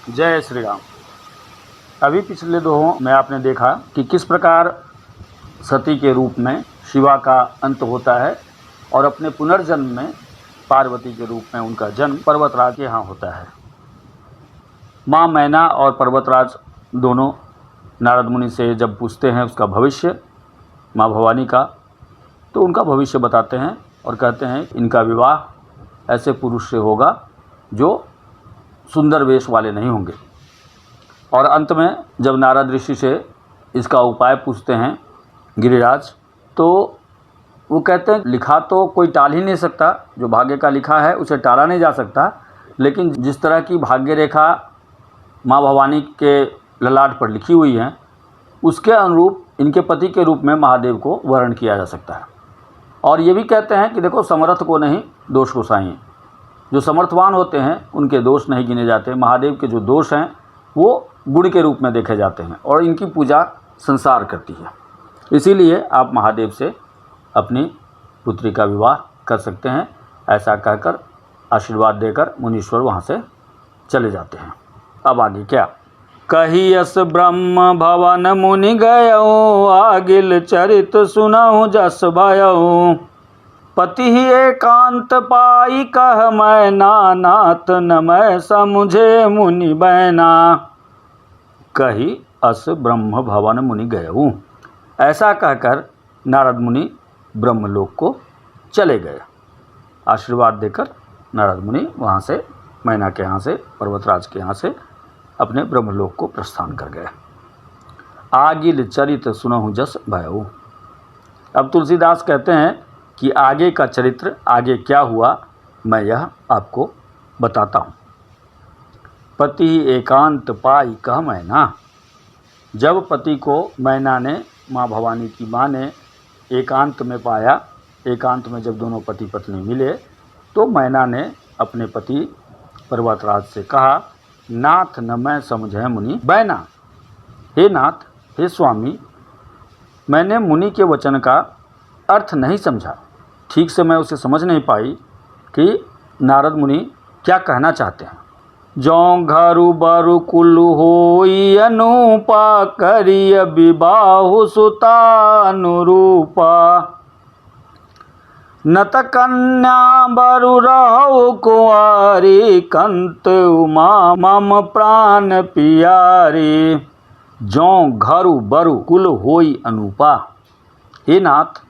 जय श्री राम। अभी पिछले दोहों में आपने देखा कि किस प्रकार सती के रूप में शिवा का अंत होता है और अपने पुनर्जन्म में पार्वती के रूप में उनका जन्म पर्वतराज के यहाँ होता है। माँ मैना और पर्वतराज दोनों नारद मुनि से जब पूछते हैं उसका भविष्य माँ भवानी का, तो उनका भविष्य बताते हैं और कहते हैं इनका विवाह ऐसे पुरुष से होगा जो सुंदर वेश वाले नहीं होंगे। और अंत में जब नारद ऋषि से इसका उपाय पूछते हैं गिरिराज, तो वो कहते हैं लिखा तो कोई टाल ही नहीं सकता, जो भाग्य का लिखा है उसे टाला नहीं जा सकता, लेकिन जिस तरह की भाग्य रेखा माँ भवानी के ललाट पर लिखी हुई है उसके अनुरूप इनके पति के रूप में महादेव को वर्ण किया जा सकता है। और ये भी कहते हैं कि देखो समर्थ को नहीं दोष को साई, जो समर्थवान होते हैं उनके दोष नहीं गिने जाते, महादेव के जो दोष हैं वो गुण के रूप में देखे जाते हैं और इनकी पूजा संसार करती है। इसीलिए आप महादेव से अपनी पुत्री का विवाह कर सकते हैं। ऐसा कहकर आशीर्वाद देकर मुनीश्वर वहाँ से चले जाते हैं। अब आगे क्या? कहियस ब्रह्म भवन मुनि गयऊ, आगिल चरित सुनहु जस भयऊ। पति ही एकांत पाई कह मैना, नाथ न मैं समझे मुनि बैना। कही अस ब्रह्म भवन मुनि गयऊ, ऐसा कहकर नारद मुनि ब्रह्मलोक को चले गए। आशीर्वाद देकर नारद मुनि वहाँ से मैना के यहाँ से पर्वतराज के यहाँ से अपने ब्रह्मलोक को प्रस्थान कर गए। आगिल चरित सुनहु जस भयऊ। अब तुलसीदास कहते हैं कि आगे का चरित्र, आगे क्या हुआ, मैं यह आपको बताता हूँ। पति एकांत पाई कह मैना। जब पति को मैना ने, माँ भवानी की माँ ने एकांत में पाया, एकांत में जब दोनों पति पत्नी मिले, तो मैना ने अपने पति पर्वतराज से कहा, नाथ न मैं समझे मुनि बैना। हे नाथ, हे स्वामी, मैंने मुनि के वचन का अर्थ नहीं समझा, ठीक से मैं उसे समझ नहीं पाई कि नारद मुनि क्या कहना चाहते हैं। जौं घरु बरु कुल होई अनुपा, करिय विबाहु सुता अनुरूपा। नत कन्या बरु रहु कुंवारी, कंत उमा मम प्राण पियारी। जौं घरु बरु कुल होई अनुपा। हे नाथ,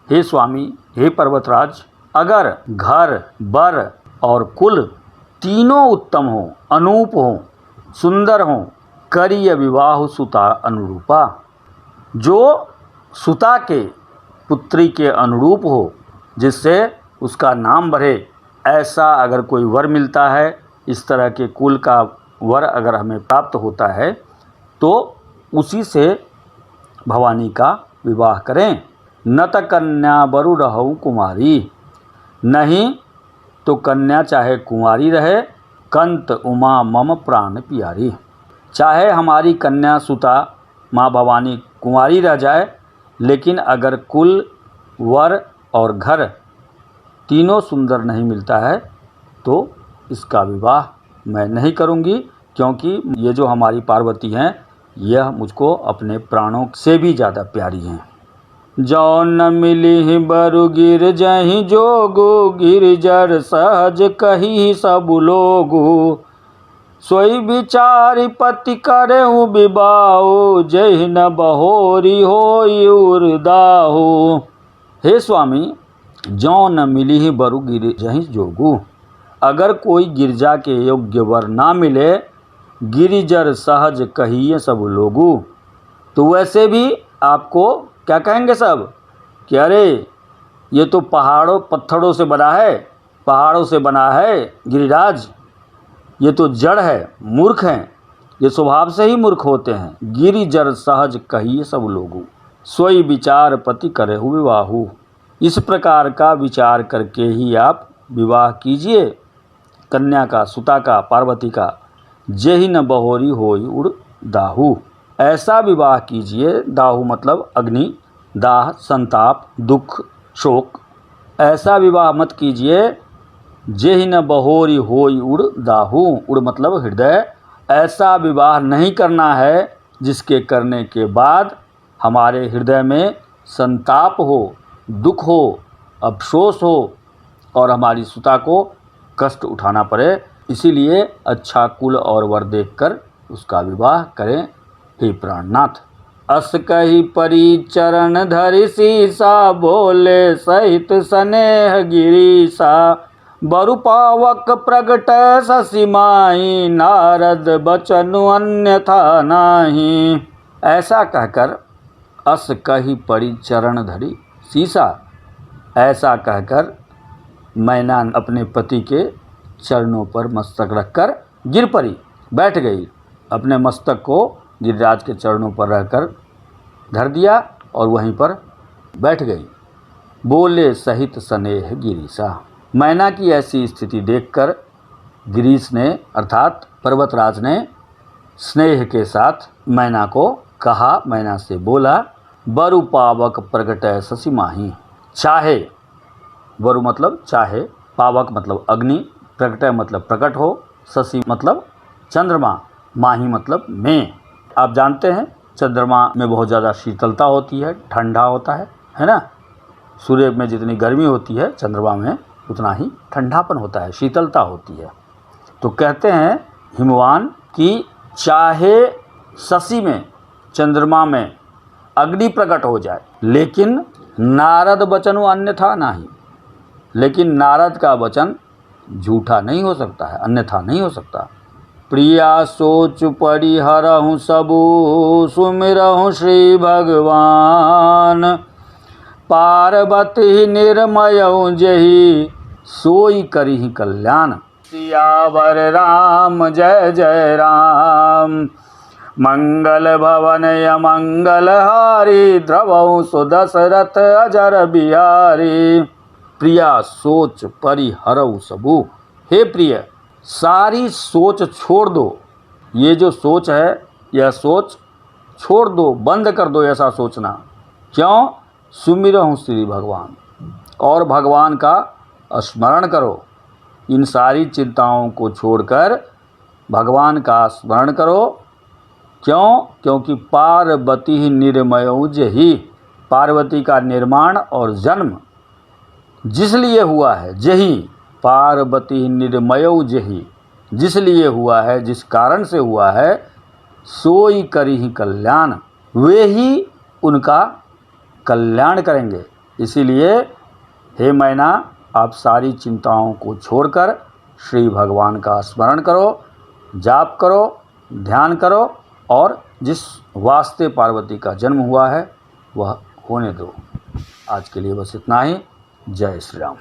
हे स्वामी, हे पर्वतराज, अगर घर, बर और कुल तीनों उत्तम हो, अनूप हो, सुंदर हो, करिय विवाह सुता अनुरूपा, जो सुता के, पुत्री के अनुरूप हो, जिससे उसका नाम बढ़े, ऐसा अगर कोई वर मिलता है, इस तरह के कुल का वर अगर हमें प्राप्त होता है, तो उसी से भवानी का विवाह करें। नत कन्या बरु रहु कुमारी, नहीं तो कन्या चाहे कुंवारी रहे, कंत उमा मम प्राण प्यारी। चाहे हमारी कन्या सुता माँ भवानी कुंवारी रह जाए, लेकिन अगर कुल, वर और घर तीनों सुंदर नहीं मिलता है तो इसका विवाह मैं नहीं करूँगी, क्योंकि ये जो हमारी पार्वती हैं यह मुझको अपने प्राणों से भी ज़्यादा प्यारी हैं। जौ न मिली बरु गिर जहि जोगु, गिरजर सहज कही सब लोगु। सोई विचारि पति करहु विबाहु, जहि न बहोरी होई उर्दाहु। हे स्वामी, जौ न मिली बरु गिर जहि जोगु, अगर कोई गिरजा के योग्य वर ना मिले, गिरिजर सहज कहिए सब लोगु, तो वैसे भी आपको क्या कहेंगे सब कि अरे ये तो पहाड़ों पत्थरों से बना है, पहाड़ों से बना है गिरिराज, ये तो जड़ है, मूर्ख हैं, ये स्वभाव से ही मूर्ख होते हैं। गिरिजर सहज कहिए सब लोगु, सोई विचार पति करहु विवाहु। इस प्रकार का विचार करके ही आप विवाह कीजिए कन्या का, सुता का, पार्वती का। जेहि न बहोरी होई उड़ दाहु, ऐसा विवाह कीजिए, दाहु मतलब अग्नि, दाह संताप, दुख, शोक। ऐसा विवाह मत कीजिए जेहि न बहोरी होई उड़ दाहु, उड़ मतलब हृदय, ऐसा विवाह नहीं करना है जिसके करने के बाद हमारे हृदय में संताप हो, दुख हो, अफसोस हो और हमारी सुता को कष्ट उठाना पड़े। इसीलिए अच्छा कुल और वर देखकर उसका विवाह करें। हे प्राणनाथ। अस कही परी चरण धरि सीसा, बोले सहित स्नेह गिरीसा। बरु पावक प्रगट शशि माही, नारद बचनु अन्यथा नाही। ऐसा कहकर अस कही परी चरण धरि सीसा, ऐसा कहकर मैना अपने पति के चरणों पर मस्तक रखकर गिर पड़ी, बैठ गई। अपने मस्तक को गिरिराज के चरणों पर रहकर धर दिया और वहीं पर बैठ गई। बोले सहित स्नेह गिरीसा। मैना की ऐसी स्थिति देखकर गिरीश ने अर्थात पर्वतराज ने स्नेह के साथ मैना को कहा, मैना से बोला, बरु पावक प्रगट शशि माही। चाहे, बरु मतलब चाहे, पावक मतलब अग्नि, प्रगट मतलब प्रकट हो, शशि मतलब चंद्रमा, माही मतलब में। आप जानते हैं चंद्रमा में बहुत ज़्यादा शीतलता होती है, ठंडा होता है ना। सूर्य में जितनी गर्मी होती है चंद्रमा में उतना ही ठंडापन होता है, शीतलता होती है। तो कहते हैं हिमवान कि चाहे शशि में, चंद्रमा में अग्नि प्रकट हो जाए, लेकिन नारद वचनु अन्यथा नहीं, लेकिन नारद का वचन झूठा नहीं हो सकता है, अन्यथा नहीं हो सकता। प्रिया सोच परिहरहु सबु, सुमिरहु श्री भगवान। पार्वती निर्मयउ जेहि, सोई करिहि कल्याण। सियावर राम जय जय राम। मंगल भवन अमंगल हारी, द्रवहु सुदशरथ अजर बिहारी। प्रिया सोच परिहरहु सबु। हे प्रिय, सारी सोच छोड़ दो। ये जो सोच है, यह सोच छोड़ दो, बंद कर दो ऐसा सोचना। क्यों? सुमिरहु श्री भगवान, और भगवान का स्मरण करो। इन सारी चिंताओं को छोड़कर भगवान का स्मरण करो। क्यों? क्योंकि पार्वती निर्मयउ जेहि, पार्वती का निर्माण और जन्म जिस लिए हुआ है, जेहि पार्वती निर्मयउ जेहि, जिस लिए हुआ है, जिस कारण से हुआ है, सोई करिहि कल्याण, वे ही उनका कल्याण करेंगे। इसीलिए हे मैना, आप सारी चिंताओं को छोड़कर श्री भगवान का स्मरण करो, जाप करो, ध्यान करो और जिस वास्ते पार्वती का जन्म हुआ है वह होने दो। आज के लिए बस इतना ही। जय श्री राम।